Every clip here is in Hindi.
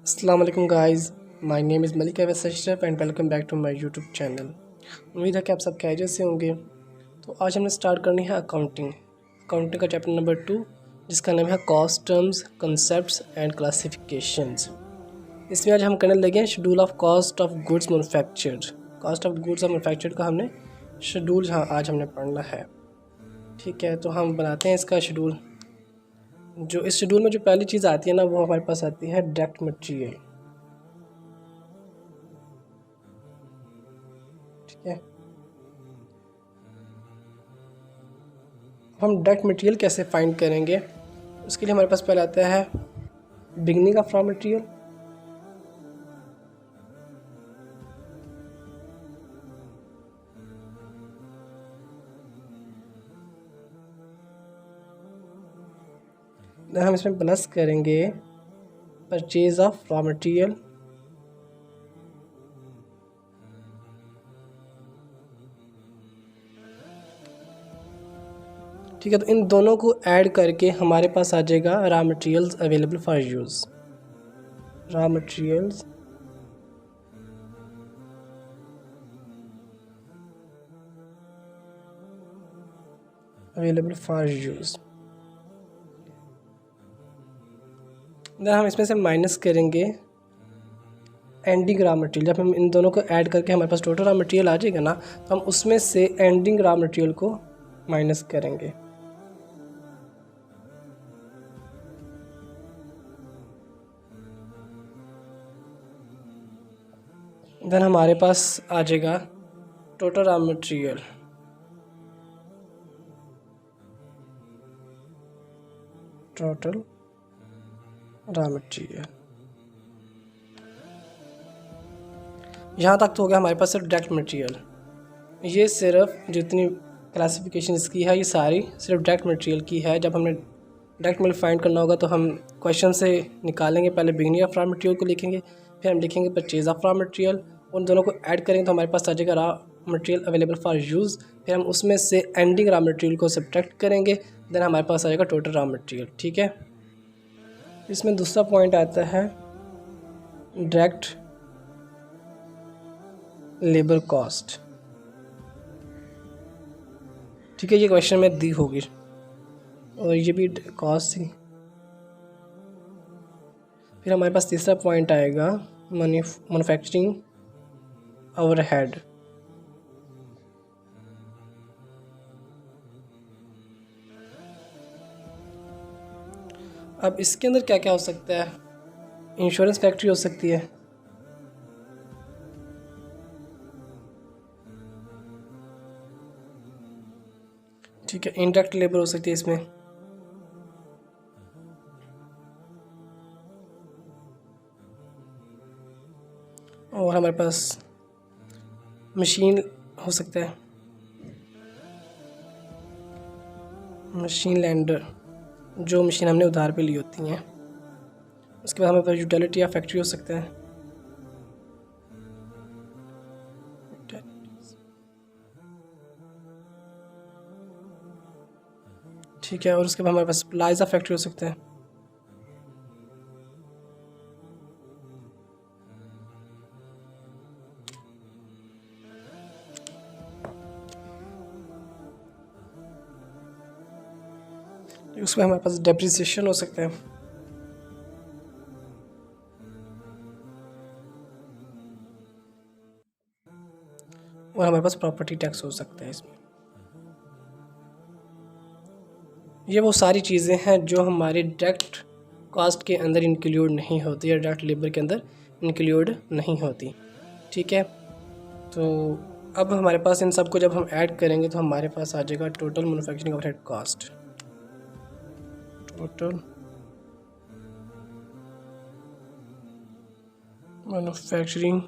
अस्सलाम वालेकुम guys, my name is Malik Awais Ashraf and welcome back to my YouTube channel. उम्मीद है कि आप सब खैरियत से होंगे। तो आज हमने स्टार्ट करनी है अकाउंटिंग का चैप्टर नंबर 2, जिसका नाम है cost, terms, concepts and classifications. इसमें आज हम करने लगे हैं schedule of cost of goods manufactured. Cost of goods of manufactured का हमने शेड्यूल आज हमने पढ़ना है। ठीक है, तो हम बनाते हैं इसका शेड्यूल। जो इस शेड्यूल में जो पहली चीज़ आती है ना, वो हमारे पास आती है डायरेक्ट मटेरियल। ठीक है, हम डायरेक्ट मटेरियल कैसे फाइंड करेंगे? उसके लिए हमारे पास पहले आता है बिगनिंग ऑफ रॉ मटेरियल। हम इसमें प्लस करेंगे परचेज ऑफ रॉ मटेरियल। ठीक है, तो इन दोनों को ऐड करके हमारे पास आ जाएगा raw materials available for use. Raw materials available for use. हम इसमें से माइनस करेंगे एंडिंग रॉ मटेरियल। जब हम इन दोनों को ऐड करके हमारे पास टोटल रॉ मटेरियल आ जाएगा ना, तो हम उसमें से एंडिंग रॉ मटेरियल को माइनस करेंगे। देन हमारे पास आ जाएगा total raw material. Total raw material यहाँ तक तो हो गया हमारे पास सिर्फ डायरेक्ट मटेरियल। ये सिर्फ जितनी क्लासिफिकेशन इसकी है, ये सारी सिर्फ डायरेक्ट मटेरियल की है। जब हमने डायरेक्ट मटेरियल फाइंड करना होगा तो हम क्वेश्चन से निकालेंगे। पहले बिगनिंग ऑफ रॉ मटेरियल को लिखेंगे, फिर हम लिखेंगे परचेज ऑफ रॉ मटेरियल। उन दोनों को ऐड करेंगे तो हमारे पास आ जाएगा raw material available for use. फिर हम उसमें से एंडिंग रॉ मटेरियल को सब्ट्रैक्ट करेंगे, देन हमारे पास आ जाएगा टोटल रॉ मटेरियल। ठीक है, इसमें दूसरा पॉइंट आता है डायरेक्ट लेबर कॉस्ट। ठीक है, ये क्वेश्चन में दी होगी और ये भी कॉस्ट थी। फिर हमारे पास तीसरा पॉइंट आएगा मैन्युफैक्चरिंग ओवरहेड। अब इसके अंदर क्या क्या हो सकता है? इंश्योरेंस फैक्ट्री हो सकती है, ठीक है, इंडायरेक्ट लेबर हो सकती है इसमें, और हमारे पास मशीन हो सकता है, मशीन लैंडर, जो मशीन हमने उधार पे ली होती हैं। उसके बाद हमारे पास यूटिलिटी या फैक्ट्री हो सकता है, ठीक है, और उसके बाद हमारे पास सप्लाईज ऑफ फैक्ट्री हो सकते हैं। उसमें हमारे पास डेप्रिसिएशन हो सकता है, और हमारे पास प्रॉपर्टी टैक्स हो सकता है इसमें। ये वो सारी चीज़ें हैं जो हमारे डायरेक्ट कॉस्ट के अंदर इंक्लूड नहीं होती या डायरेक्ट लेबर के अंदर इंक्लूड नहीं होती। ठीक है, तो अब हमारे पास इन सब को जब हम ऐड करेंगे तो हमारे पास आ जाएगा total manufacturing overhead cost. Total manufacturing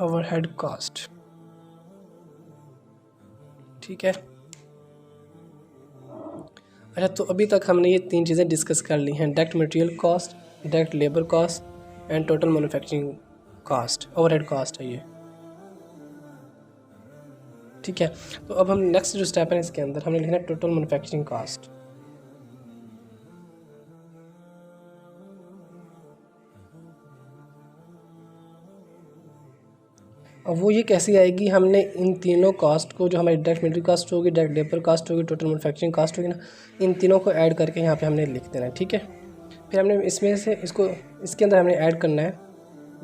overhead cost. ठीक है, अच्छा, तो अभी तक हमने ये तीन चीज़ें डिस्कस कर ली हैं: direct material cost, direct labour cost and total manufacturing cost, overhead cost है ये। ठीक है, तो अब हम नेक्स्ट जो स्टेप है इसके अंदर हमने लिखना है टोटल मैन्युफैक्चरिंग कॉस्ट। अब वो ये कैसी आएगी, हमने इन तीनों कास्ट को, जो हमारी डायरेक्ट मटेरियल कास्ट होगी, डायरेक्ट लेबर कास्ट होगी, टोटल मैन्युफैक्चरिंग कास्ट होगी ना, इन तीनों को ऐड करके यहाँ पे हमने लिख देना है, ठीक है। फिर हमने इसमें से इसके अंदर हमने ऐड करना है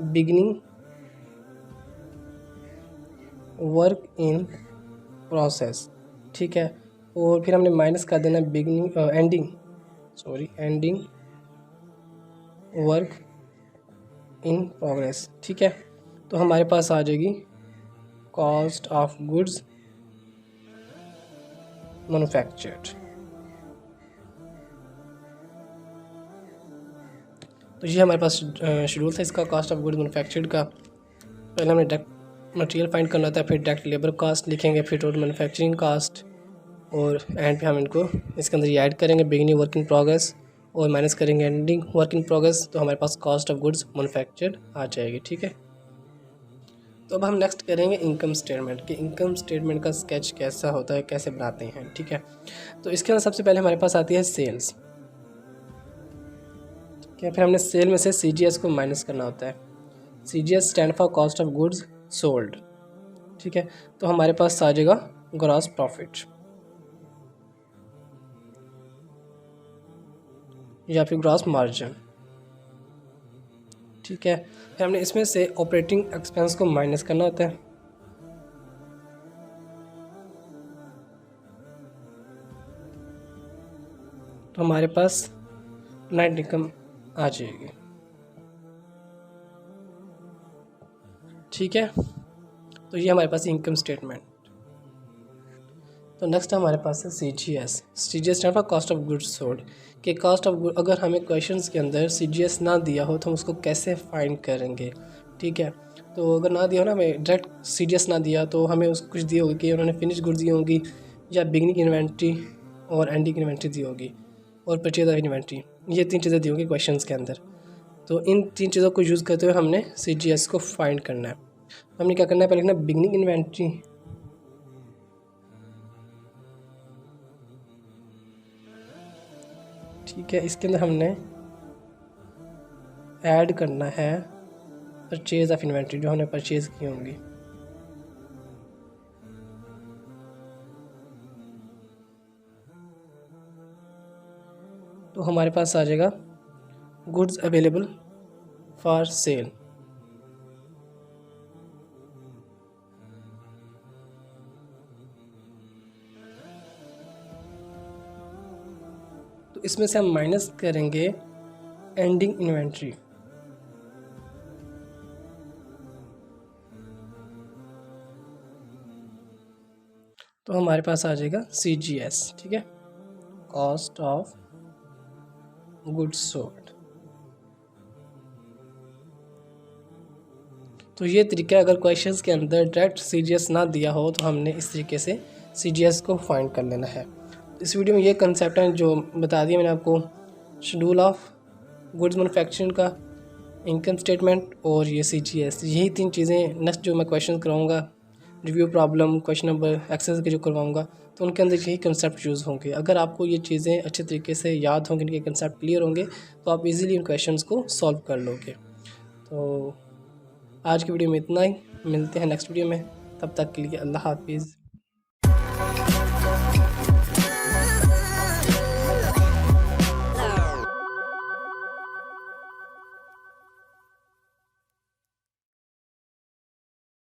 बिगिनिंग वर्क इन प्रोसेस, ठीक है। और फिर हमने माइनस कर देना एंडिंग वर्क इन प्रोग्रेस, ठीक है। तो हमारे पास आ जाएगी कॉस्ट ऑफ गुड्स मैन्युफैक्चर्ड। तो ये हमारे पास शेड्यूल था इसका, कॉस्ट ऑफ गुड्स मैन्युफैक्चर्ड का। पहले हमने डायरेक्ट मटेरियल फाइंड करना था, फिर डायरेक्ट लेबर कास्ट लिखेंगे, फिर टोटल मैन्युफैक्चरिंग कास्ट, और एंड पे हम इनको इसके अंदर ऐड करेंगे बिगिनिंग वर्क इन प्रोग्रेस और माइनस करेंगे एंडिंग वर्क इन प्रोग्रेस। तो हमारे पास कॉस्ट ऑफ गुड्स मैन्युफैक्चर्ड आ जाएगी, ठीक है। तो अब हम नेक्स्ट करेंगे इनकम स्टेटमेंट, कि इनकम स्टेटमेंट का स्केच कैसा होता है, कैसे बनाते हैं, ठीक है। तो इसके अंदर सबसे पहले हमारे पास आती है सेल्स, ठीक है। फिर हमने सेल में से CGS को माइनस करना होता है। CGS stand for cost of goods sold, ठीक है। तो हमारे पास आ जाएगा ग्रॉस प्रॉफिट या फिर ग्रॉस मार्जिन, ठीक है। फिर हमने इसमें से ऑपरेटिंग एक्सपेंस को माइनस करना होता है। तो हमारे पास नेट इनकम आ जाएगी, ठीक है। तो ये हमारे पास इनकम स्टेटमेंट। तो नेक्स्ट हमारे पास है CGS stand for cost of goods sold, कि कॉस्ट ऑफ गुड, अगर हमें क्वेश्चंस के अंदर CGS ना दिया हो तो हम उसको कैसे फाइंड करेंगे, ठीक है। तो अगर ना दिया हो ना, हमें डायरेक्ट CGS ना दिया तो हमें उस कुछ दी होगी कि उन्होंने फिनिश गुड्स दी होंगी, या बिगनिंग इन्वेंट्री और एंडिंग इन्वेंट्री दी होगी, और परचेज ऑफ इन्वेंट्री, ये 3 चीज़ें दी होंगी क्वेश्चंस के अंदर। तो इन 3 चीज़ों को यूज़ करते हुए हमने CGS को फाइंड करना है। हमने क्या करना है, पहले लिखना बिगनिंग इन्वेंट्री, ठीक है। इसके अंदर हमने ऐड करना है परचेज ऑफ इन्वेंट्री, जो हमने परचेज की होंगी। तो हमारे पास आ जाएगा गुड्स अवेलेबल फॉर सेल, तो इसमें से हम माइनस करेंगे एंडिंग इन्वेंट्री, तो हमारे पास आ जाएगा CGS, ठीक है, कॉस्ट ऑफ गुड्स सोल्ड। तो ये तरीका है, अगर क्वेश्चंस के अंदर डायरेक्ट CGS ना दिया हो तो हमने इस तरीके से CGS को फाइंड कर लेना है। इस वीडियो में ये कंसेप्ट है जो बता दिया मैंने आपको, शेड्यूल ऑफ गुड्स मैन्युफैक्चरिंग का, इनकम स्टेटमेंट और ये CGS, यही 3 चीज़ें नेक्स्ट जो मैं क्वेश्चन कराऊंगा, review problem, question number exercise के जो करवाऊंगा, तो उनके अंदर यही कंसेप्ट यूज़ होंगे। अगर आपको ये चीज़ें अच्छे तरीके से याद होंगी, इनके कंसेप्ट क्लियर होंगे, तो आप इजीली इन क्वेश्चंस को सॉल्व कर लोगे। तो आज की वीडियो में इतना ही, मिलते हैं नेक्स्ट वीडियो में, तब तक के लिए अल्लाह हाफिज़।